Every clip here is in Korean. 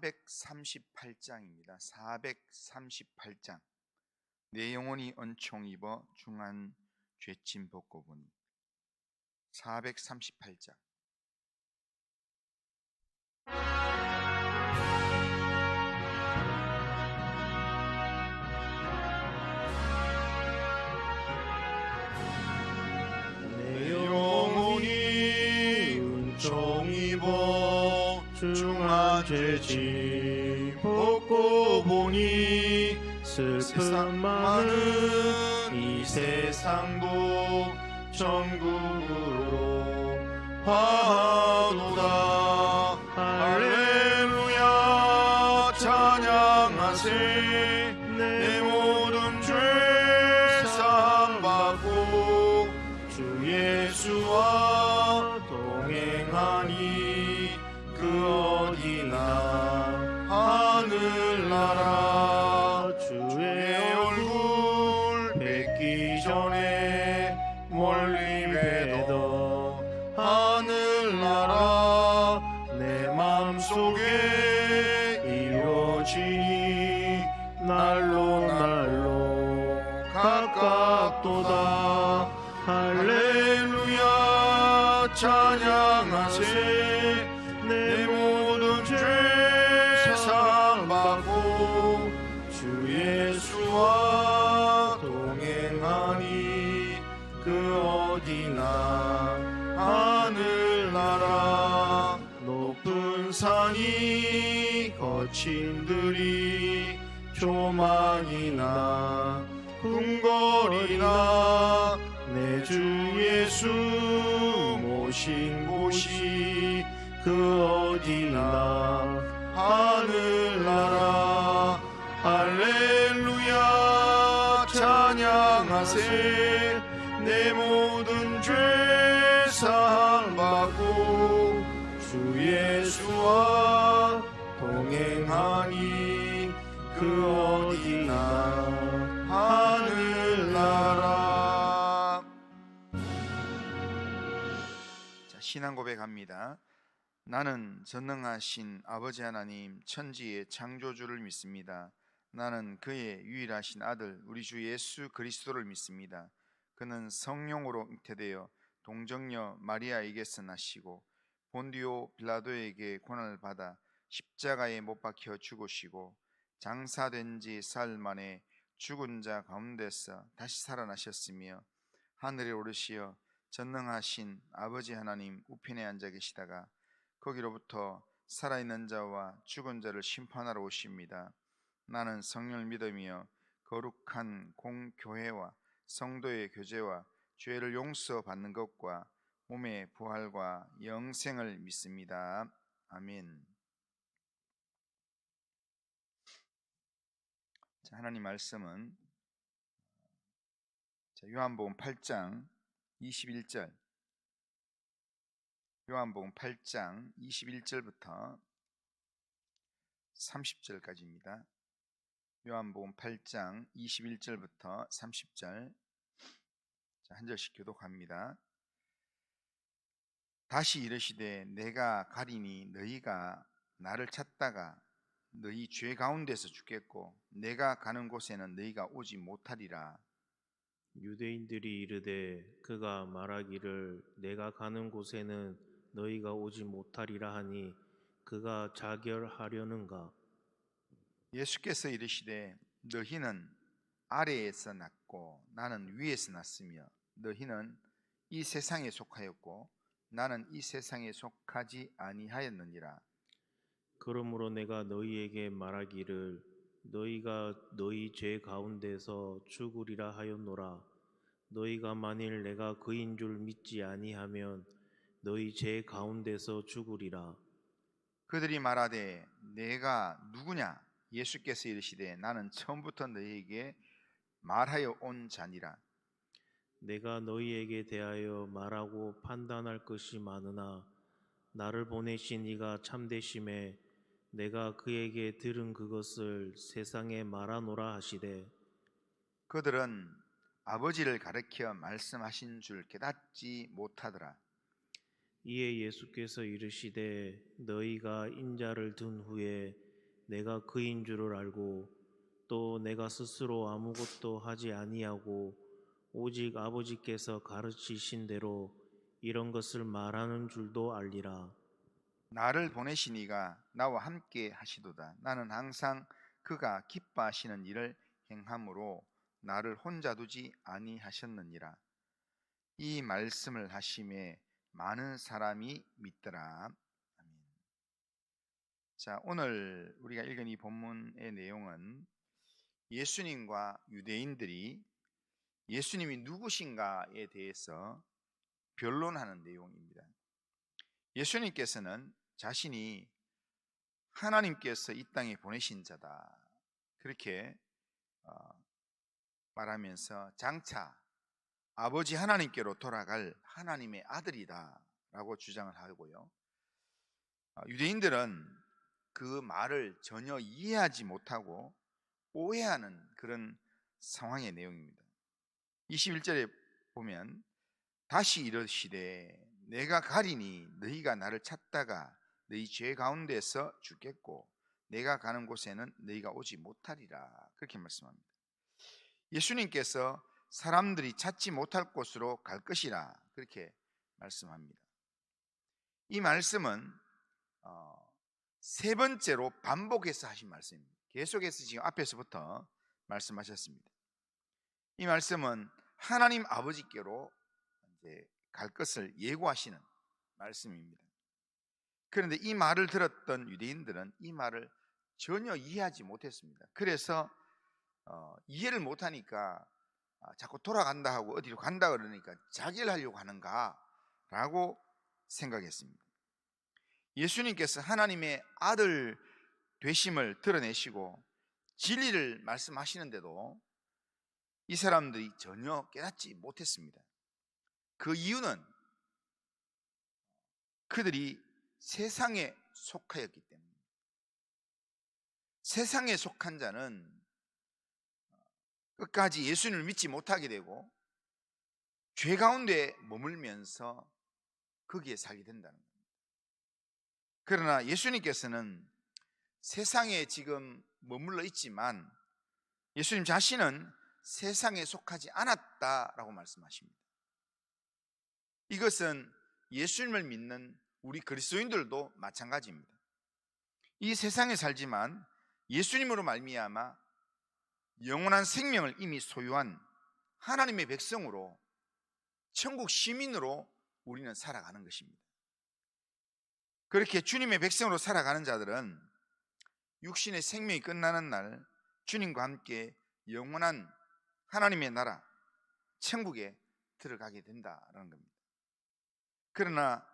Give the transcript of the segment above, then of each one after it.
438장입니다. 438장. 내 영혼이 은총 입어 중한 죄짐 벗고 보니. 438장. 내 영혼이 은총 입어 중한 죄짐 벗고 보니 슬픔 많은 이 세상도 천국으로 화하도다. 할렐루야 찬양하세. 내 모든 죄 사함받고 주 예수와 동행하니 그 어디나 하늘나라. 주의 얼굴 뵙기 전에 멀리 뵈던 하늘나라 내 맘속에 이루어지니 날로 날로 가깝도다. 할렐루야 찬양하세. 내 모든 죄 사함받고 주 예수와 동행하니 그 어디나 하늘나라. 높은 산이 거친 들이 조망이나 궁궐이나 내 주 예수 모신 곳이 그 어디나 하늘나라. 할렐루야 찬양하세. 내 모든 죄 사함받고 주 예수와 동행하니 그 어디나 하늘나라. 자, 신앙 고백합니다. 나는 전능하신 아버지 하나님 천지의 창조주를 믿습니다. 나는 그의 유일하신 아들 우리 주 예수 그리스도를 믿습니다. 그는 성령으로 잉태되어 동정녀 마리아에게서 나시고 본디오 빌라도에게 고난을 받아 십자가에 못 박혀 죽으시고 장사된 지 사흘 만에 죽은 자 가운데서 다시 살아나셨으며 하늘에 오르시어 전능하신 아버지 하나님 우편에 앉아 계시다가 거기로부터 살아있는 자와 죽은 자를 심판하러 오십니다. 나는 성령을 믿으며 거룩한 공교회와 성도의 교제와 죄를 용서받는 것과 몸의 부활과 영생을 믿습니다. 아멘. 자, 하나님 말씀은 요한복음 8장 21절, 요한복음 8장 21절부터 30절까지입니다. 요한복음 8장 21절부터 30절. 자, 한 절씩 교독합니다. 다시 이르시되 내가 가리니 너희가 나를 찾다가 너희 죄 가운데서 죽겠고 내가 가는 곳에는 너희가 오지 못하리라. 유대인들이 이르되 그가 말하기를 내가 가는 곳에는 너희가 오지 못하리라 하니 그가 자결하려는가? 예수께서 이르시되 너희는 아래에서 났고 나는 위에서 났으며 너희는 이 세상에 속하였고 나는 이 세상에 속하지 아니하였느니라. 그러므로 내가 너희에게 말하기를 너희가 너희 죄 가운데서 죽으리라 하였노라. 너희가 만일 내가 그인 줄 믿지 아니하면 너희 죄 가운데서 죽으리라. 그들이 말하되 내가 누구냐? 예수께서 이르시되 나는 처음부터 너희에게 말하여 온 자니라. 내가 너희에게 대하여 말하고 판단할 것이 많으나 나를 보내신 이가 참되심에 내가 그에게 들은 그것을 세상에 말하노라 하시되 그들은 아버지를 가리켜 말씀하신 줄 깨닫지 못하더라. 이에 예수께서 이르시되 너희가 인자를 든 후에 내가 그인 줄을 알고 또 내가 스스로 아무것도 하지 아니하고 오직 아버지께서 가르치신 대로 이런 것을 말하는 줄도 알리라. 나를 보내신 이가 나와 함께 하시도다. 나는 항상 그가 기뻐하시는 일을 행함으로 나를 혼자 두지 아니하셨느니라. 이 말씀을 하심에 많은 사람이 믿더라. 아멘. 자, 오늘 우리가 읽은 이 본문의 내용은 예수님과 유대인들이 예수님이 누구신가에 대해서 변론하는 내용입니다. 예수님께서는 자신이 하나님께서 이 땅에 보내신 자다, 그렇게 말하면서 장차 아버지 하나님께로 돌아갈 하나님의 아들이다 라고 주장을 하고요, 유대인들은 그 말을 전혀 이해하지 못하고 오해하는 그런 상황의 내용입니다. 21절에 보면 다시 이르시되 내가 가리니 너희가 나를 찾다가 너희 죄 가운데서 죽겠고 내가 가는 곳에는 너희가 오지 못하리라, 그렇게 말씀합니다. 예수님께서 사람들이 찾지 못할 곳으로 갈 것이라 그렇게 말씀합니다. 이 말씀은 세 번째로 반복해서 하신 말씀입니다. 계속해서 지금 앞에서부터 말씀하셨습니다. 이 말씀은 하나님 아버지께로 이제 갈 것을 예고하시는 말씀입니다. 그런데 이 말을 들었던 유대인들은 이 말을 전혀 이해하지 못했습니다. 그래서 이해를 못하니까 자꾸 돌아간다 하고 어디로 간다 그러니까 자기를 하려고 하는가 라고 생각했습니다. 예수님께서 하나님의 아들 되심을 드러내시고 진리를 말씀하시는데도 이 사람들이 전혀 깨닫지 못했습니다. 그 이유는 그들이 세상에 속하였기 때문입니다. 세상에 속한 자는 끝까지 예수님을 믿지 못하게 되고 죄 가운데 머물면서 거기에 살게 된다는 겁니다. 그러나 예수님께서는 세상에 지금 머물러 있지만 예수님 자신은 세상에 속하지 않았다라고 말씀하십니다. 이것은 예수님을 믿는 우리 그리스도인들도 마찬가지입니다. 이 세상에 살지만 예수님으로 말미암아 영원한 생명을 이미 소유한 하나님의 백성으로, 천국 시민으로 우리는 살아가는 것입니다. 그렇게 주님의 백성으로 살아가는 자들은 육신의 생명이 끝나는 날 주님과 함께 영원한 하나님의 나라 천국에 들어가게 된다라는 겁니다. 그러나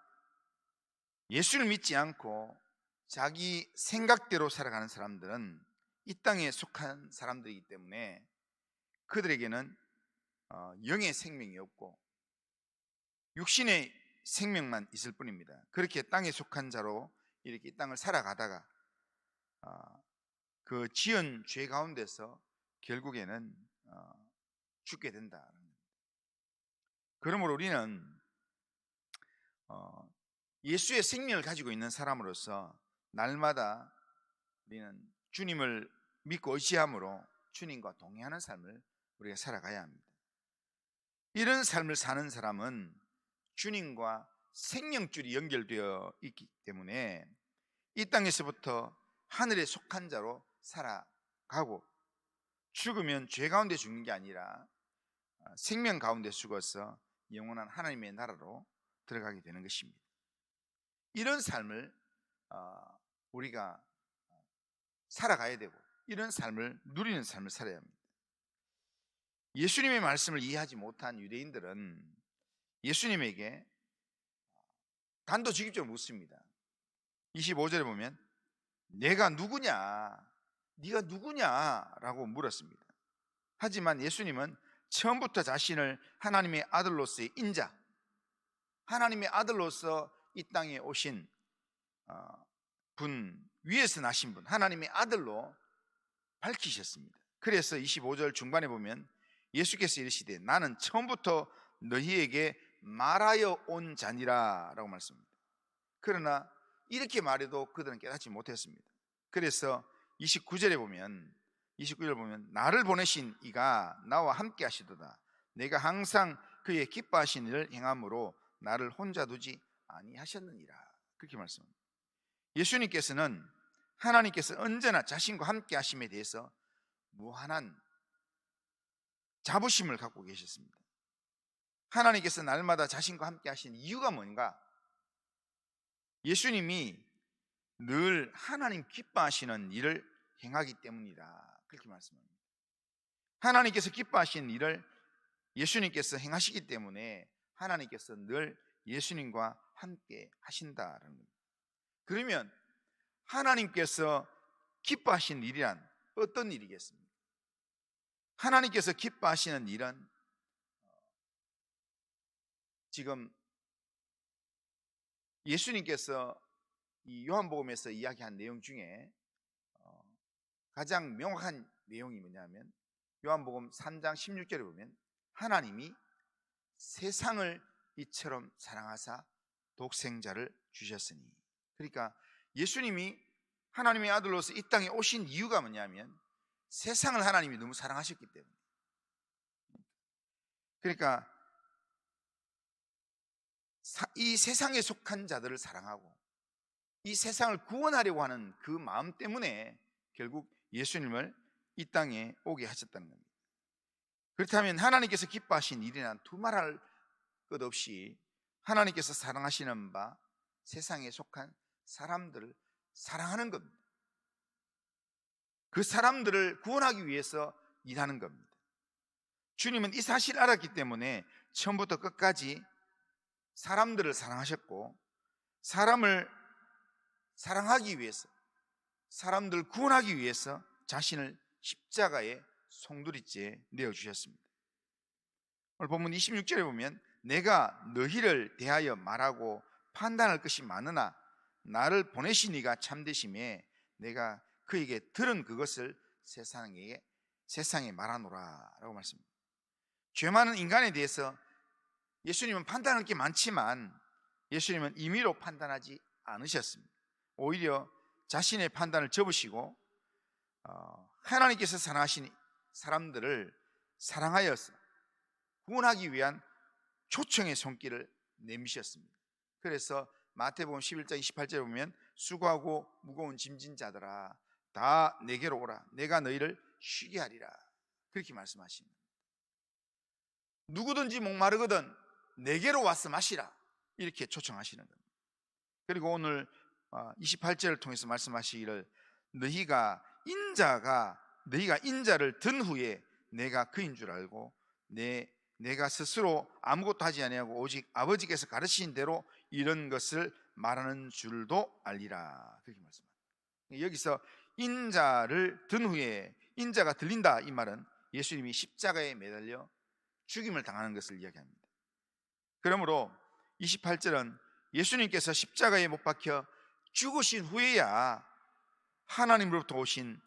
예수를 믿지 않고 자기 생각대로 살아가는 사람들은 이 땅에 속한 사람들이기 때문에 그들에게는 영의 생명이 없고 육신의 생명만 있을 뿐입니다. 그렇게 땅에 속한 자로 이렇게 이 땅을 살아가다가 그 지은 죄 가운데서 결국에는 죽게 된다. 그러므로 우리는 예수의 생명을 가지고 있는 사람으로서 날마다 우리는 주님을 믿고 의지함으로 주님과 동행하는 삶을 우리가 살아가야 합니다. 이런 삶을 사는 사람은 주님과 생명줄이 연결되어 있기 때문에 이 땅에서부터 하늘에 속한 자로 살아가고 죽으면 죄 가운데 죽는 게 아니라 생명 가운데 죽어서 영원한 하나님의 나라로 들어가게 되는 것입니다. 이런 삶을 우리가 살아가야 되고 이런 삶을 누리는 삶을 살아야 합니다. 예수님의 말씀을 이해하지 못한 유대인들은 예수님에게 단도직입적으로 묻습니다. 25절에 보면 내가 누구냐, 네가 누구냐라고 물었습니다. 하지만 예수님은 처음부터 자신을 하나님의 아들로서의 인자, 하나님의 아들로서 이 땅에 오신 분, 위에서 나신 분, 하나님의 아들로 밝히셨습니다. 그래서 25절 중반에 보면 예수께서 이르시되 나는 처음부터 너희에게 말하여 온 자니라 라고 말씀합니다. 그러나 이렇게 말해도 그들은 깨닫지 못했습니다. 그래서 29절에 보면 나를 보내신 이가 나와 함께 하시도다. 내가 항상 그의 기뻐하신 일을 행함으로 나를 혼자 두지 아니하셨느니라. 그렇게 말씀합니다. 예수님께서는 하나님께서 언제나 자신과 함께 하심에 대해서 무한한 자부심을 갖고 계셨습니다. 하나님께서 날마다 자신과 함께 하시는 이유가 뭔가? 예수님이 늘 하나님 기뻐하시는 일을 행하기 때문이다. 그렇게 말씀합니다. 하나님께서 기뻐하시는 일을 예수님께서 행하시기 때문에 하나님께서 늘 예수님과 함께 하신다라는 겁니다. 그러면 하나님께서 기뻐하시는 일이란 어떤 일이겠습니까? 하나님께서 기뻐하시는 일은 지금 예수님께서 이 요한복음에서 이야기한 내용 중에 가장 명확한 내용이 뭐냐면 요한복음 3장 16절에 보면 하나님이 세상을 이처럼 사랑하사 독생자를 주셨으니, 그러니까 예수님이 하나님의 아들로서 이 땅에 오신 이유가 뭐냐면 세상을 하나님이 너무 사랑하셨기 때문에, 그러니까 이 세상에 속한 자들을 사랑하고 이 세상을 구원하려고 하는 그 마음 때문에 결국 예수님을 이 땅에 오게 하셨다는 겁니다. 그렇다면 하나님께서 기뻐하신 일이란 두말할 것 없이 하나님께서 사랑하시는 바 세상에 속한 사람들을 사랑하는 겁니다. 그 사람들을 구원하기 위해서 일하는 겁니다. 주님은 이 사실을 알았기 때문에 처음부터 끝까지 사람들을 사랑하셨고, 사람을 사랑하기 위해서, 사람들을 구원하기 위해서 자신을 십자가에 송두리째 내어주셨습니다. 오늘 본문 26절에 보면 내가 너희를 대하여 말하고 판단할 것이 많으나 나를 보내신 이가 참되심에 내가 그에게 들은 그것을 세상에 말하노라 라고 말씀합니다. 죄 많은 인간에 대해서 예수님은 판단할 게 많지만 예수님은 임의로 판단하지 않으셨습니다. 오히려 자신의 판단을 접으시고 하나님께서 사랑하신 사람들을 사랑하여서 구원하기 위한 초청의 손길을 내미셨습니다. 그래서 마태복음 11장 28절에 보면 수고하고 무거운 짐진 자들아 다 내게로 오라 내가 너희를 쉬게 하리라 그렇게 말씀하십니다. 누구든지 목마르거든 내게로 와서 마시라 이렇게 초청하시는 겁니다. 그리고 오늘 28절을 통해서 말씀하시기를 너희가 인자를 든 후에 내가 그인 줄 알고 내가 스스로 아무것도 하지 아니하고 오직 아버지께서 가르치신 대로 이런 것을 말하는 줄도 알리라 그렇게 말씀합니다. 여기서 인자를 든 후에 인자가 들린다 이 말은 예수님이 십자가에 매달려 죽임을 당하는 것을 이야기합니다. 그러므로 28절은 예수님께서 십자가에 못 박혀 죽으신 후에야 하나님으로부터 오신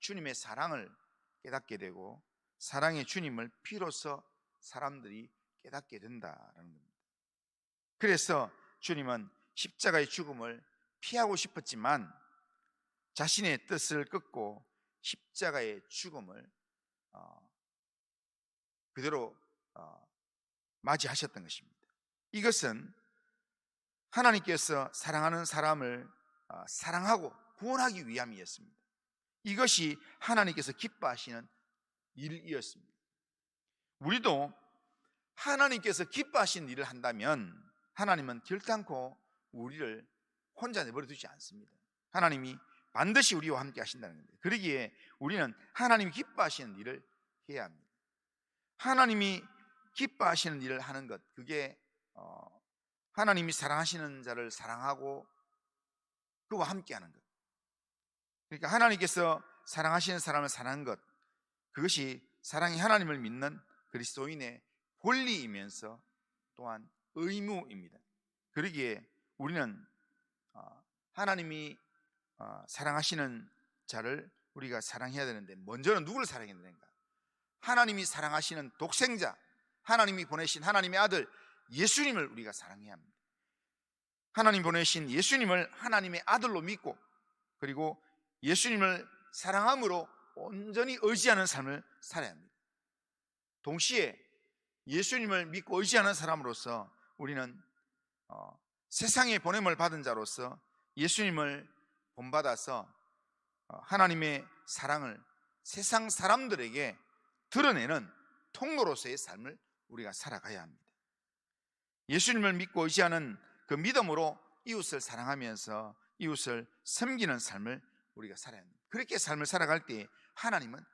주님의 사랑을 깨닫게 되고 사랑의 주님을 비로소 사람들이 깨닫게 된다라는 겁니다. 그래서 주님은 십자가의 죽음을 피하고 싶었지만 자신의 뜻을 끊고 십자가의 죽음을 그대로 맞이하셨던 것입니다. 이것은 하나님께서 사랑하는 사람을 사랑하고 구원하기 위함이었습니다. 이것이 하나님께서 기뻐하시는 일이었습니다. 우리도 하나님께서 기뻐하시는 일을 한다면 하나님은 결단코 우리를 혼자 내버려 두지 않습니다. 하나님이 반드시 우리와 함께 하신다는 겁니다. 그러기에 우리는 하나님이 기뻐하시는 일을 해야 합니다. 하나님이 기뻐하시는 일을 하는 것, 그게 하나님이 사랑하시는 자를 사랑하고 그와 함께 하는 것, 그러니까 하나님께서 사랑하시는 사람을 사랑하는 것, 그것이 사랑이 하나님을 믿는 그리스도인의 권리이면서 또한 의무입니다. 그러기에 우리는 하나님이 사랑하시는 자를 우리가 사랑해야 되는데 먼저는 누구를 사랑해야 되는가? 하나님이 사랑하시는 독생자, 하나님이 보내신 하나님의 아들 예수님을 우리가 사랑해야 합니다. 하나님 보내신 예수님을 하나님의 아들로 믿고 그리고 예수님을 사랑함으로 온전히 의지하는 삶을 살아야 합니다. 동시에 예수님을 믿고 의지하는 사람으로서 우리는 세상에 보냄을 받은 자로서 예수님을 본받아서 하나님의 사랑을 세상 사람들에게 드러내는 통로로서의 삶을 우리가 살아가야 합니다. 예수님을 믿고 의지하는 그 믿음으로 이웃을 사랑하면서 이웃을 섬기는 삶을 우리가 살아야 합니다. 그렇게 삶을 살아갈 때 하나님은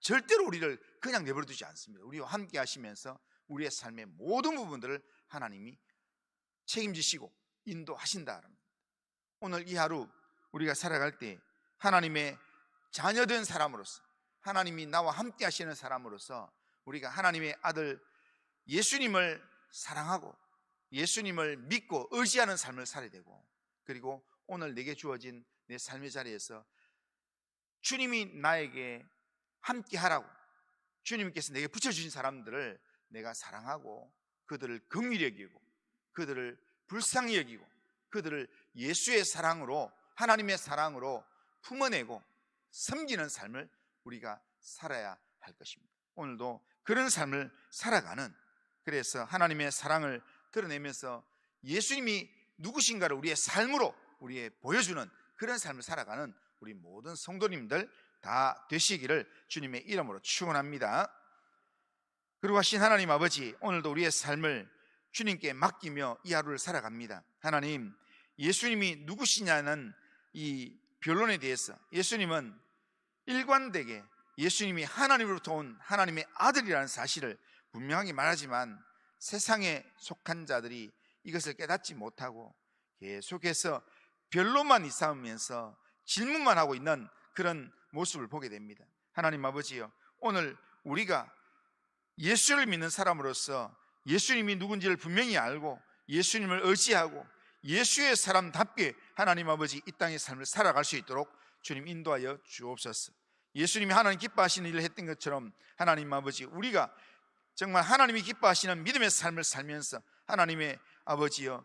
절대로 우리를 그냥 내버려 두지 않습니다. 우리와 함께 하시면서 우리의 삶의 모든 부분들을 하나님이 책임지시고 인도하신다. 오늘 이 하루 우리가 살아갈 때 하나님의 자녀된 사람으로서, 하나님이 나와 함께 하시는 사람으로서 우리가 하나님의 아들 예수님을 사랑하고 예수님을 믿고 의지하는 삶을 살아야 되고, 그리고 오늘 내게 주어진 내 삶의 자리에서 주님이 나에게 함께 하라고 주님께서 내게 붙여주신 사람들을 내가 사랑하고 그들을 긍휼히 여기고 그들을 불쌍히 여기고 그들을 예수의 사랑으로, 하나님의 사랑으로 품어내고 섬기는 삶을 우리가 살아야 할 것입니다. 오늘도 그런 삶을 살아가는, 그래서 하나님의 사랑을 드러내면서 예수님이 누구신가를 우리의 삶으로 우리의 보여주는 그런 삶을 살아가는 우리 모든 성도님들 다 되시기를 주님의 이름으로 축원합니다. 그리고 하신 하나님 아버지, 오늘도 우리의 삶을 주님께 맡기며 이 하루를 살아갑니다. 하나님, 예수님이 누구시냐는 이 변론에 대해서 예수님은 일관되게 예수님이 하나님으로부터 온 하나님의 아들이라는 사실을 분명하게 말하지만 세상에 속한 자들이 이것을 깨닫지 못하고 계속해서 변론만 이삼으면서 질문만 하고 있는 그런 모습을 보게 됩니다. 하나님 아버지요, 오늘 우리가 예수를 믿는 사람으로서 예수님이 누군지를 분명히 알고 예수님을 의지하고 예수의 사람답게 하나님 아버지 이 땅의 삶을 살아갈 수 있도록 주님 인도하여 주옵소서. 예수님이 하나님 기뻐하시는 일을 했던 것처럼 하나님 아버지, 우리가 정말 하나님이 기뻐하시는 믿음의 삶을 살면서 하나님의 아버지여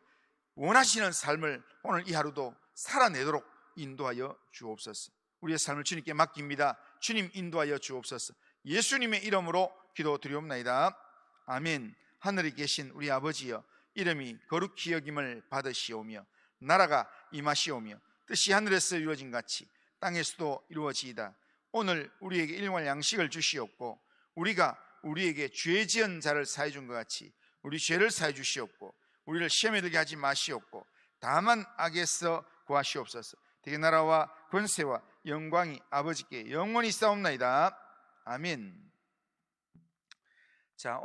원하시는 삶을 오늘 이 하루도 살아내도록 인도하여 주옵소서. 우리의 삶을 주님께 맡깁니다. 주님 인도하여 주옵소서. 예수님의 이름으로 기도드리옵나이다. 아멘. 하늘에 계신 우리 아버지여, 이름이 거룩히 여김을 받으시오며 나라가 임하시오며 뜻이 하늘에서 이루어진 같이 땅에서도 이루어지이다. 오늘 우리에게 일용할 양식을 주시옵고 우리가 우리에게 죄 지은 자를 사해 준 것 같이 우리 죄를 사해 주시옵고 우리를 시험에 들게 하지 마시옵고 다만 악에서 구하시옵소서. 대개 나라와 권세와 영광이 아버지께 영원히 있사옵나이다. 아멘.